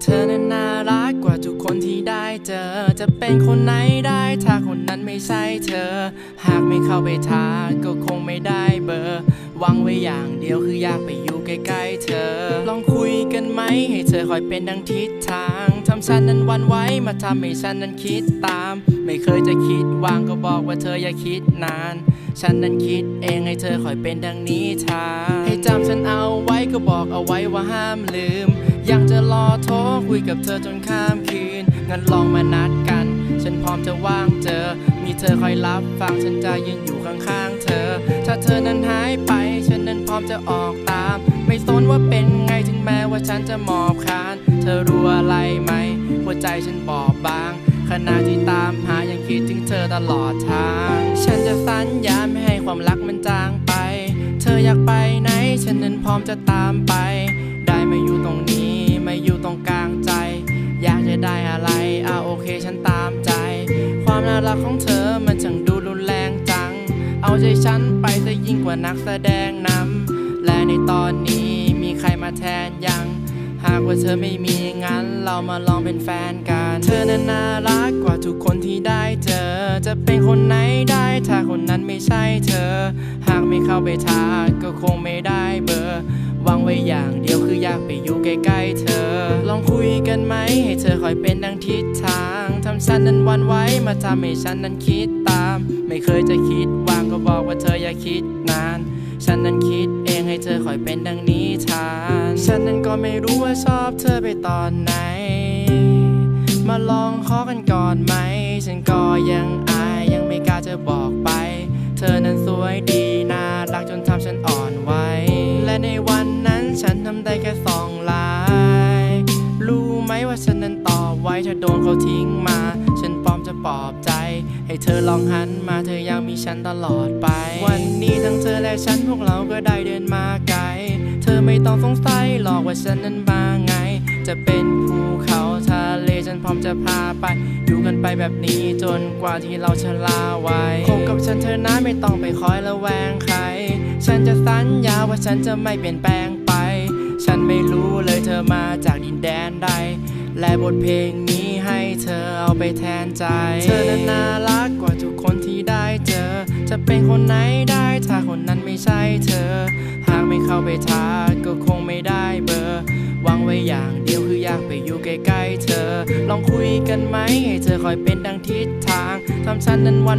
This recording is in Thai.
เธอนั้นน่ารักกว่าทุกคนที่ได้เจอจะเป็นคนไหนได้ถ้าคนนั้นไม่ใช่เธอหากไม่เข้าไปทักก็คงไม่ได้เบอร์หวังไว้อย่างเดียวคืออยากไปอยู่ใกล้ๆเธอลองคุยกันไหมให้เธอคอยเป็นดังทิศทางทำฉันนั้นหวั่นไหวมาทำให้ฉันนั้นคิดตามไม่เคยจะคิดวางก็บอกว่าเธออย่าคิดนานฉันนั้นคิดเองให้เธอคอยเป็นดังนิทานให้จำฉันเอาไว้ก็บอกเอาไว้ว่าห้ามลืมยังจะรอโทรคุยกับเธอจนข้ามคืนงั้นลองมานัดกันฉันพร้อมจะว่างเจอมีเธอคอยรับฟังฉันจะยืนอยู่ข้างๆเธอถ้าเธอนั้นหายไปฉันนั้นพร้อมจะออกตามไม่สนว่าเป็นไงถึงแม้ว่าฉันจะหมอบคานเธอรู้อะไรไหมหัวใจฉันบอบบางขณะที่ตามหายังคิดถึงเธอตลอดทางฉันจะสัญญาไม่ให้ความรักมันจางไปเธออยากไปไหนฉันนั้นพร้อมจะตามไปได้มาอยู่ตรงนี้มาอยู่ตรงกลางใจอยากจะได้อะไรโอเคฉันตามใจความน่ารักของเธอมันช่างดูรุนแรงจังเอาใจฉันไปซะยิ่งกว่านักแสดงนำและในตอนนี้มีใครมาแทนยังหากว่าเธอไม่มีงั้นเรามาลองเป็นแฟนกันเธอนั้นน่ารักกว่าทุกคนที่ได้เจอจะเป็นคนไหนได้ถ้าคนนั้นไม่ใช่เธอหากไม่เข้าไปทักก็คงไม่ได้เบอร์หวังไว้อย่างเดียวคืออยากไปอยู่ใกล้ๆเธอลองคุยกันไหมให้เธอคอยเป็นดังทิศทางทำฉันนั้นหวั่นไหวมาทำให้ฉันนั้นคิดตามไม่เคยจะคิดวางก็บอกว่าเธออย่าคิดนานฉันนั้นคิดเองให้เธอคอยเป็นดังนิทานฉันนั้นก็ไม่รู้ว่าชอบเธอไปตอนไหนมาลองขอกันก่อนไหมฉันก็ยังอายยังไม่กล้าจะบอกไปเธอนั้นสวยดีน่ารักจนทำฉันอ่อนไหวและในวันนั้นฉันทำได้แค่ส่องไลน์รู้ไหมว่าฉันนั้นตอบไว้ถ้าโดนเขาทิ้งมาฉันพร้อมจะปลอบใจให้เธอลองหันมาเธอยังมีฉันตลอดไปวันนี้ทั้งเธอและฉันพวกเราก็ได้เดินมาไกลเธอไม่ต้องสงสัยหรอกว่าฉันนั้นมาไงจะเป็นภูเขาทะเลฉันพร้อมจะพาไปอยู่กันไปแบบนี้จนกว่าที่เราจะลาไว้คบกับฉันเธอนะไม่ต้องไปคอยระแวงใครฉันจะสัญญาว่าฉันจะไม่เปลี่ยนแปลงไปฉันไม่รู้เลยเธอมาจากดินแดนใดและบทเพลงนี้ให้เธอเอาไปแทนใจเธอนั้นน่ารักกว่าทุกคนที่ได้เจอจะเป็นคนไหนได้ถ้าคนนั้นไม่ใช่เธอหากไม่เข้าไปทักก็คงไม่ได้เบอร์หวังไว้อย่างเดียวคืออยากไปอยู่ใกล้ๆเธอลองคุยกันไหมให้เธอคอยเป็นดังทิศทางทำฉันนั้นวัน